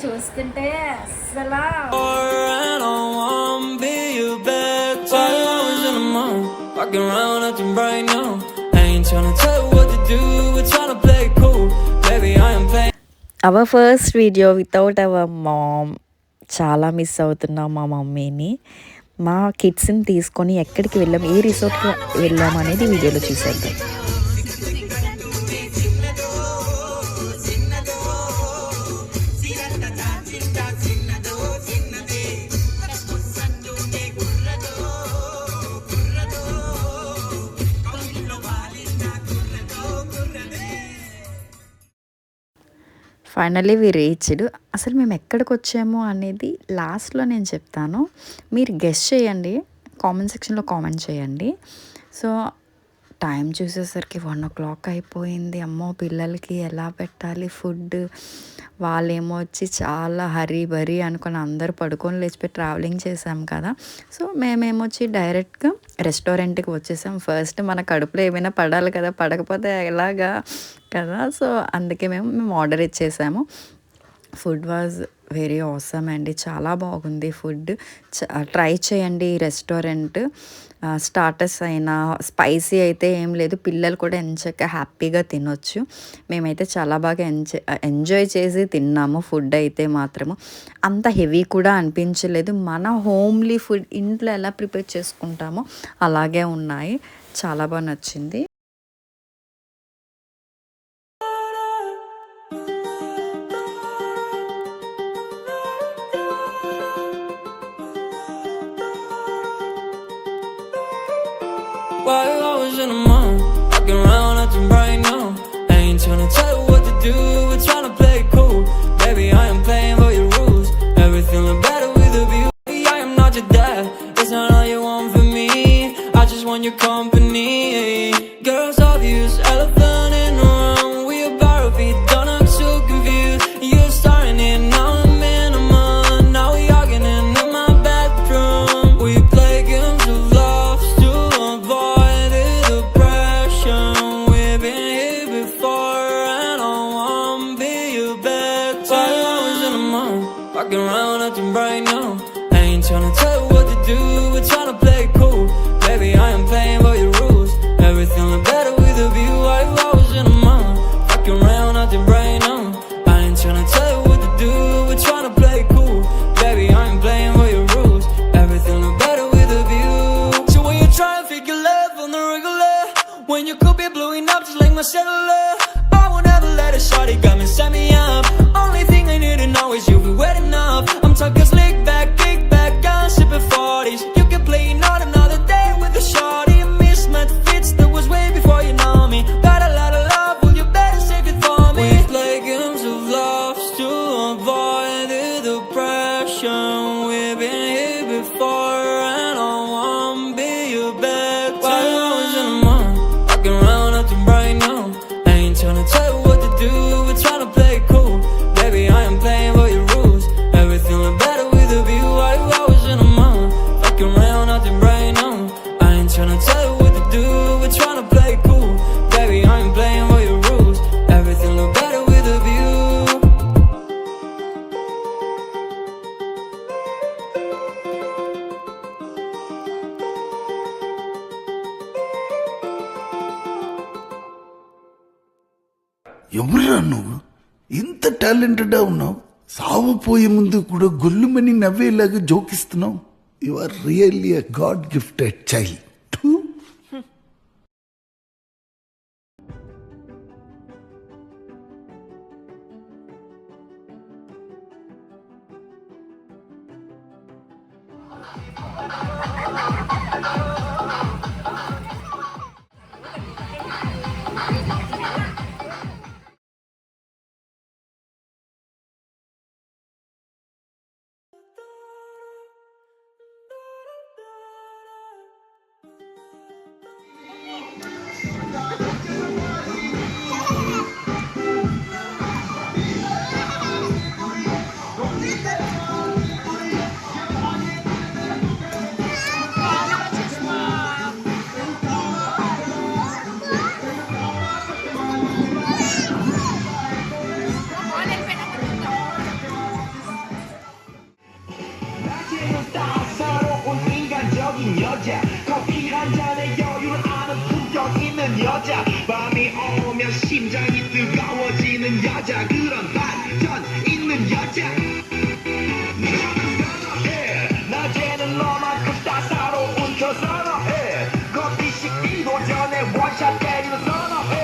చూస్తుంటే అసలు our first video without our mom. చాలా మిస్ అవుతున్నాం మా మమ్మీని. మా కిడ్స్ని తీసుకొని ఎక్కడికి వెళ్ళాం, ఏ రిసార్ట్కి వెళ్ళాం అనేది వీడియోలో చూసేద్దాం. Finally we reached. అసలు మేము ఎక్కడికి వచ్చాము అనేది లాస్ట్లో నేను చెప్తాను, మీరు గెస్ చేయండి, కామెంట్ సెక్షన్లో కామెంట్ చేయండి. సో టైం చూసేసరికి 1 o'clock అయిపోయింది. అమ్మో, పిల్లలకి ఎలా పెట్టాలి ఫుడ్. వాళ్ళేమో వచ్చి చాలా హరీ బరీ అనుకొని అందరూ పడుకొని లేచిపోయి ట్రావెలింగ్ చేసాం కదా. సో మేమేమొచ్చి డైరెక్ట్గా రెస్టారెంట్కి వచ్చేసాం. ఫస్ట్ మన కడుపులో ఏమైనా పడాలి కదా, పడకపోతే ఎలాగా కదా. సో అందుకే మేము ఆర్డర్ ఇచ్చేసాము. ఫుడ్ వాజ్ వెరీ ఆసమ్ అండి, చాలా బాగుంది ఫుడ్. ట్రై చేయండి ఈ రెస్టారెంట్. స్టార్టర్స్ అయినా స్పైసీ అయితే ఏం లేదు, పిల్లలు కూడా ఎంచక్క హ్యాపీగా తినొచ్చు. మేమైతే చాలా బాగా ఎంజాయ్ చేసి తిన్నాము. ఫుడ్ అయితే మాత్రము అంత హెవీ కూడా అనిపించలేదు. మన హోమ్లీ ఫుడ్ ఇంట్లో ఎలా ప్రిపేర్ చేసుకుంటామో అలాగే ఉన్నాయి. చాలా బాగా నచ్చింది. While I was in a mall, walking around acting right now. I ain't tryna tell you what to do, we're tryna play it cool. Baby, I am playing by your rules. Everything look better with a view. Baby, I am not your dad, it's not all you want from me. I just want your company. Girls obvious, elephant in the room. We about to be done, I'm so confused. You're starting it, now I'm in a month. Now we arguing in my bedroom. We play games of love to avoid the depression. We've been here before and I wanna be your bed. While I was in a mall, walking around acting bright now. I ain't tryna tell you what to do, we're tryna play it cool. Baby, I am playing by your rules. Everything look better with a view. While I was in a mall, walking around acting bright now. I ain't tryna tell you what to do, we're tryna play it cool. Baby, I am playing by your rules. Everything look better with a view. So when you try and figure love on the regular, when you could be blowing up just like my cellular, I won't ever let a shorty got me, set me up. Only thing I need to know is you be wet enough. I'm talking slick back, kick back, gun sipping 40s. You can play not another day with a shorty. Mismatch fits that was way before you know me. Got a lot of love, well you better save it for me. We play games of love to avoid the depression. We've been here before and I wanna be your bed. While I was in the mall, walking around acting bright now. I ain't tryna tell you what to do, we're tryna play it cool. Baby, I am playing by your rules. Everything look better with a view. While I was in the mall, walking around acting bright now. I ain't tryna tell you what to do, we're tryna play it cool. Baby, I am playing by your rules. Everything look better with a view. ఎవరురా నువ్వు? ఇంత talented ఉన్నావు, సావు పోయే ముందు కూడా గొల్లుమని నవ్వేలాగా జోకిస్తున్నావు. You are really a god gifted child. 여자 밤이 오면 심장이 뜨거워지는 여자 그런 반전 있는 여자 낮에는 너만큼 따사로운 저 선어해 커피 식기도 전에 원샷 때리는 선어해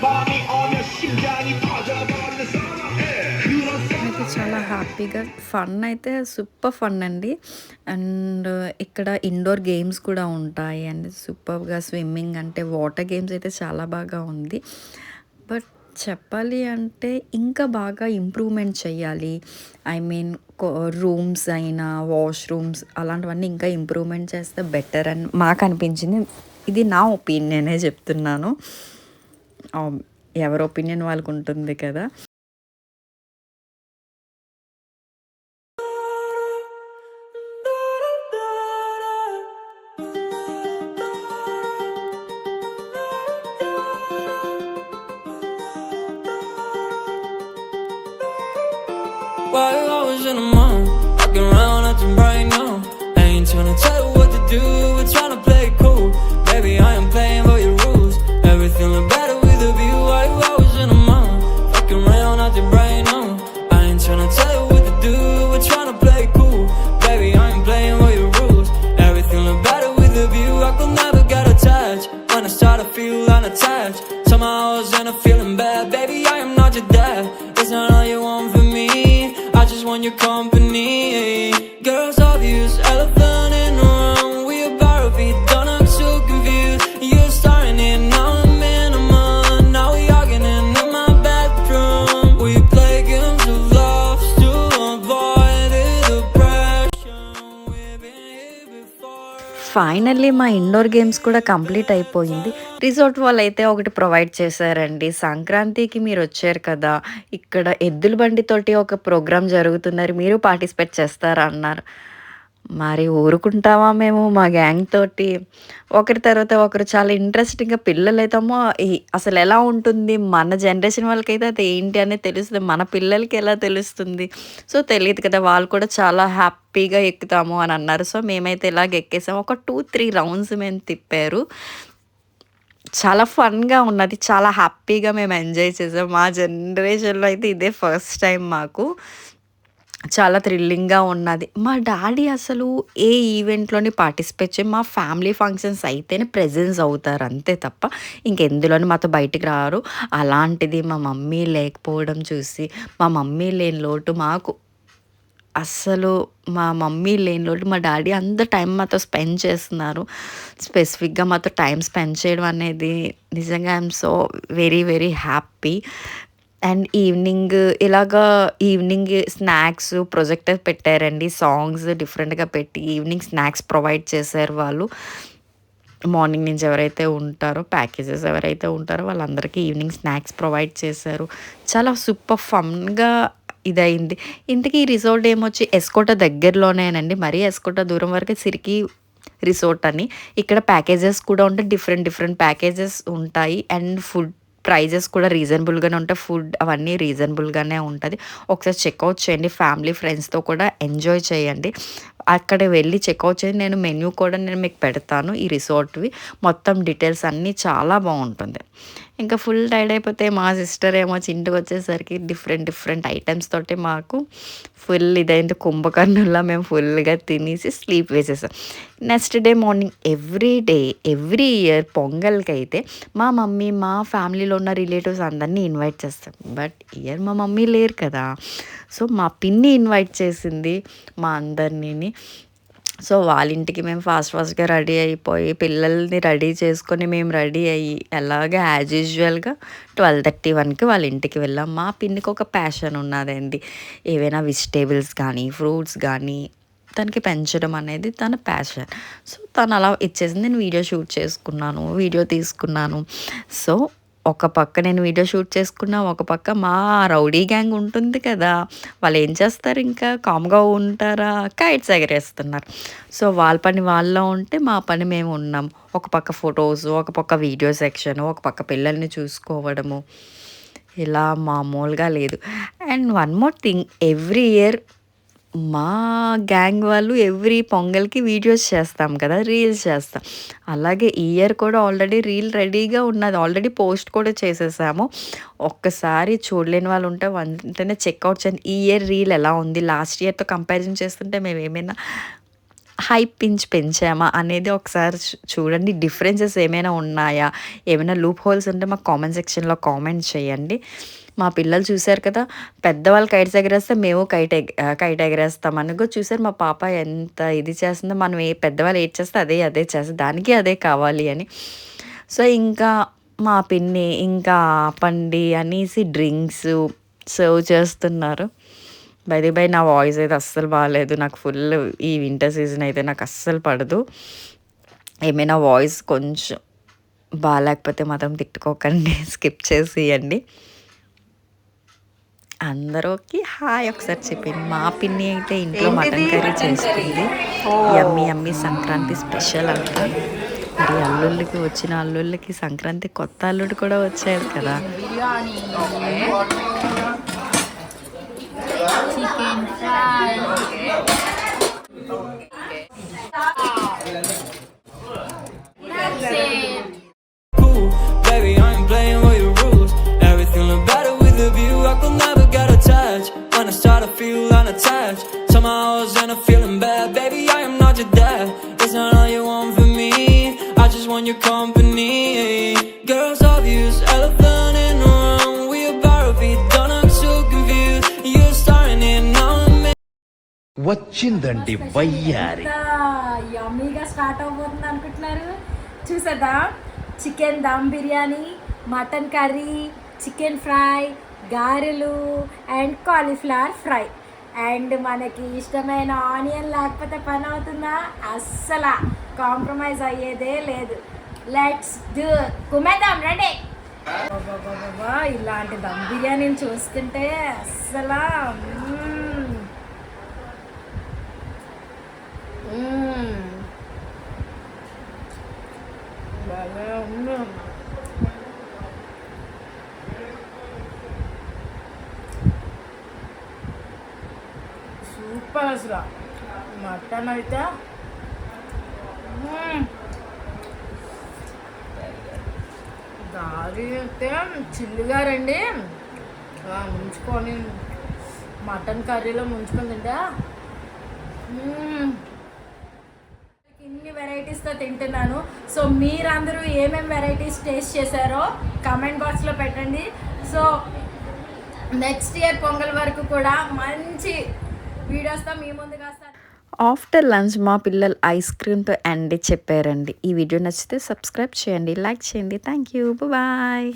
밤이 오면 심장이 터져버리는 선어해 그런 అయితే చాలా హ్యాపీగా ఫన్ అయితే సూపర్ ఫన్ అండి. అండ్ ఇక్కడ ఇండోర్ గేమ్స్ కూడా ఉంటాయి అండ్ సూపర్గా స్విమ్మింగ్ అంటే వాటర్ గేమ్స్ అయితే చాలా బాగా ఉంది. బట్ చెప్పాలి అంటే ఇంకా బాగా ఇంప్రూవ్మెంట్ చేయాలి. ఐ మీన్ రూమ్స్ అయినా వాష్రూమ్స్ అలాంటివన్నీ ఇంకా ఇంప్రూవ్మెంట్ చేస్తే బెటర్ అని మాకు అనిపించింది. ఇది నా ఒపీనియనే చెప్తున్నాను. ఎవరి ఒపీనియన్ వాళ్ళకు ఉంటుంది కదా. Why you always in the mind? Walking around acting right now. I ain't tryna tell you what to do, we're tryna play it cool. Baby, I am playing by your rules. Everything look better with a view. Why you always in the mind? Walking around acting right now. I ain't tryna tell you what to do, we're tryna play it cool. Baby, I am playing by your rules. Everything look better with a view. I could never get attached. When I start to feel unattached, somehow I was in a feeling bad. Baby, I am not your dad. It's not all you want from me. I just want your company. Girls obvious, elephant in the room. We about to be done, I'm so confused. You're starting it, now I'm in a month. Now we arguing in my bedroom. We play games of love to avoid the depression. We've been here before. Finally మా indoor games కూడా complete అయిపోయింది. Resort వాళ్ళు అయితే ఒకటి provide చేశారండి. సంక్రాంతికి మీరు వచ్చారు కదా, ఇక్కడ ఎద్దుల బండితోటి ఒక ప్రోగ్రామ్ జరుగుతున్నారు, మీరు పార్టిసిపేట్ చేస్తారా అన్నారు. మరి ఊరుకుంటామా మేము మా గ్యాంగ్ తోటి. ఒకరి తర్వాత ఒకరు చాలా ఇంట్రెస్టింగ్గా పిల్లలైతేమో అసలు ఎలా ఉంటుంది మన జనరేషన్ వాళ్ళకైతే అది ఏంటి అనేది తెలుస్తుంది, మన పిల్లలకి ఎలా తెలుస్తుంది. సో తెలియదు కదా, వాళ్ళు కూడా చాలా హ్యాపీగా ఎక్కుతాము అని అన్నారు. సో మేమైతే ఇలాగ ఎక్కేసాము. ఒక 2-3 రౌండ్స్ మేము తిప్పారు. చాలా ఫన్గా ఉన్నది, చాలా హ్యాపీగా మేము ఎంజాయ్ చేసాం. మా జనరేషన్లో అయితే ఇదే ఫస్ట్ టైం మాకు. చాలా థ్రిల్లింగ్గా ఉన్నది. మా డాడీ అసలు ఏ ఈవెంట్లోని పార్టిసిపేట్ చేయ, మా ఫ్యామిలీ ఫంక్షన్స్ అయితేనే ప్రెజెన్స్ అవుతారు అంతే తప్ప ఇంకెందులోని మాతో బయటికి రారు. అలాంటిది మా మమ్మీ లేకపోవడం చూసి, మా మమ్మీ లేని లోటు మాకు అస్సలు మా మమ్మీ లేని లోటు మా డాడీ అంత టైం మాతో స్పెండ్ చేస్తున్నారు. స్పెసిఫిక్గా మాతో టైం స్పెండ్ చేయడం అనేది నిజంగా I'm so very very happy. And evening snacks projector పెట్టారండి. సాంగ్స్ డిఫరెంట్గా పెట్టి ఈవినింగ్ స్నాక్స్ ప్రొవైడ్ చేశారు వాళ్ళు. మార్నింగ్ నుంచి ఎవరైతే ఉంటారో ప్యాకేజెస్ ఎవరైతే ఉంటారో వాళ్ళందరికీ ఈవినింగ్ స్నాక్స్ ప్రొవైడ్ చేశారు. చాలా సూపర్ ఫన్గా ఇదయింది. ఇంతకీ ఈ రిసార్ట్ ఏమొచ్చి ఎస్కోట దగ్గరలోనేనండి, మరీ ఎస్కోట దూరం వరకు సిరికి రిసార్ట్ అని. ఇక్కడ ప్యాకేజెస్ కూడా ఉంటాయి, డిఫరెంట్ ప్యాకేజెస్ ఉంటాయి. అండ్ ఫుడ్ ప్రైజెస్ కూడా రీజనబుల్గానే ఉంటాయి, ఫుడ్ అవన్నీ రీజనబుల్గానే ఉంటుంది. ఒకసారి చెక్అవుట్ చేయండి, ఫ్యామిలీ ఫ్రెండ్స్తో కూడా ఎంజాయ్ చేయండి. అక్కడ వెళ్ళి చెక్అవుట్ చేయండి. నేను మెన్యూ కూడా నేను మీకు పెడతాను ఈ రిసార్ట్వి, మొత్తం డీటెయిల్స్ అన్నీ చాలా బాగుంటుంది. ఇంకా ఫుల్ టైర్డ్ అయిపోతే మా సిస్టర్ ఏమో ఇంటికి వచ్చేసరికి డిఫరెంట్ ఐటమ్స్ తోటి మాకు ఫుల్ ఇదైంది. కుంభకర్ణుల్లా మేము ఫుల్గా తినేసి స్లీప్ వేసేసాం. Next day morning every year పొంగల్కి అయితే మా మమ్మీ మా ఫ్యామిలీలో ఉన్న రిలేటివ్స్ అందరినీ ఇన్వైట్ చేస్తాం. బట్ ఇయర్ మా మమ్మీ లేరు కదా, సో మా పిన్ని ఇన్వైట్ చేసింది మా అందరినీ. సో వాళ్ళ ఇంటికి మేము ఫాస్ట్గా రెడీ అయిపోయి పిల్లల్ని రెడీ చేసుకొని మేము రెడీ అయ్యి ఎలాగ యాజ్ యూజువల్గా 12:31కి వాళ్ళ ఇంటికి వెళ్ళాం. మా పిన్నికి ఒక ప్యాషన్ ఉన్నదండి, ఏవైనా వెజిటేబుల్స్ కానీ ఫ్రూట్స్ కానీ తనకి పెంచడం అనేది తన ప్యాషన్. సో తను అలా ఇచ్చేసింది. నేను వీడియో తీసుకున్నాను. సో ఒక పక్క నేను వీడియో షూట్ చేసుకున్నా, ఒక పక్క మా రౌడీ గ్యాంగ్ ఉంటుంది కదా, వాళ్ళు ఏం చేస్తారు, ఇంకా కామ్గా ఉంటారా, కైట్స్ ఎగరేస్తున్నారు. సో వాళ్ళ పని వాళ్ళలో ఉంటే మా పని మేము ఉన్నాం. ఒక పక్క ఫొటోస్, ఒక పక్క వీడియో సెక్షన్, ఒక పక్క పిల్లల్ని చూసుకోవడము, ఇలా మామూలుగా లేదు. And one more thing, every year మా గ్యాంగ్ వాళ్ళు ఎవ్రీ పొంగల్‌కి వీడియోస్ చేస్తాం కదా! రీల్స్ చేస్తాం. అలాగే ఈ ఇయర్ కూడా ఆల్రెడీ రీల్ రెడీగా ఉన్నది. ఆల్రెడీ పోస్ట్ కూడా చేసేసాము. ఒక్కసారి చూడలేని వాళ్ళు ఉంటే వెంటనే చెక్‌ఔట్ చేయండి. ఈ ఇయర్ రీల్ ఎలా ఉంది? లాస్ట్ ఇయర్‌తో కంపారిజన్ చేస్తుంటే మేమేమైనా పెంచామా అనేది ఒకసారి చూడండి. డిఫరెన్సెస్ ఏమైనా ఉన్నాయా? ఏమైనా లూప్ హోల్స్ ఉంటే మాకు కామెంట్ సెక్షన్‌లో కామెంట్ చేయండి. మా పిల్లలు చూసారు కదా! పెద్దవాళ్ళు కైట్స్ ఎగరేస్తే మేము కైట్ ఎగరేస్తాం అనుకో చూసారు మా పాప ఎంత ఇది చేస్తుందో. మనం పెద్దవాళ్ళు ఏది చేస్తే అదే చేస్తది. దానికి అదే కావాలి అని. సో, ఇంకా మా పిన్ని ఇంకా ఆపండి అనేసి డ్రింక్స్ సర్వ్ చేస్తున్నారు. బై ది బై నా వాయిస్ అయితే అస్సలు బాలేదు. నాకు ఫుల్ ఈ వింటర్ సీజన్ అయితే నాకు అస్సలు పడదు. ఏమైనా వాయిస్ కొంచెం బాలేకపోతే మాత్రం తిట్టుకోకండి. స్కిప్ చేసేయండి. అందరికి హాయ్ ఒకసారి చెప్పింది. మా పిన్ని అయితే ఇంట్లో మటన్ కర్రీ చేసుకుంది. యమ్మీ సంక్రాంతి స్పెషల్ అంట. మరి వచ్చిన అల్లుళ్ళకి సంక్రాంతి కొత్త అల్లుడు కూడా వచ్చాడు కదా! Chicken fry Cool, baby, I ain't playing with your rules. Everything look better with a view. I could never get attached. When I start to feel unattached, somehow I was in a feeling bad. Baby, I am not your dad. It's not all you want from me. I just want your company. Girls obvious, elephant in the room. We about to be done. I'm so confused. You're starting it now. వచ్చిందండి వయ్యారి. యమ్మీగా start అవబోతుంది అనుకుంటున్నారు. చూసేదా chicken dum biryani, mutton curry, chicken fry, గారెలు and cauliflower fry. And మనకి ఇష్టమైన onion లేకపోతే పని అవుతుందా? అస్సలు కాంప్రమైజ్ అయ్యేదే లేదు. లెట్స్ డూ కుమేద్దాం రండి. ఇలాంటి దమ్ బిర్యానీని చూస్తుంటే అస్సలు సూపర్ అసలు. మటన్ అయితే గారి అయితే చిల్లుగా రండి ముంచుకొని మటన్ కర్రీలో ముంచుకొని తింటా ఇన్ని వెరైటీస్తో తింటున్నాను. సో మీరందరూ ఏమేమి వెరైటీస్ టేస్ట్ చేశారో కామెంట్ బాక్స్లో పెట్టండి. సో నెక్స్ట్ ఇయర్ పొంగల్ వరకు కూడా మంచి వీడియోస్తో మీ ముందుకు వస్తాను. ఆఫ్టర్ లంచ్ మా పిల్లలు ఐస్ క్రీమ్తో ఎండ్ చెప్పారండి. ఈ వీడియో నచ్చితే సబ్స్క్రైబ్ చేయండి, లైక్ చేయండి. Thank you, bye.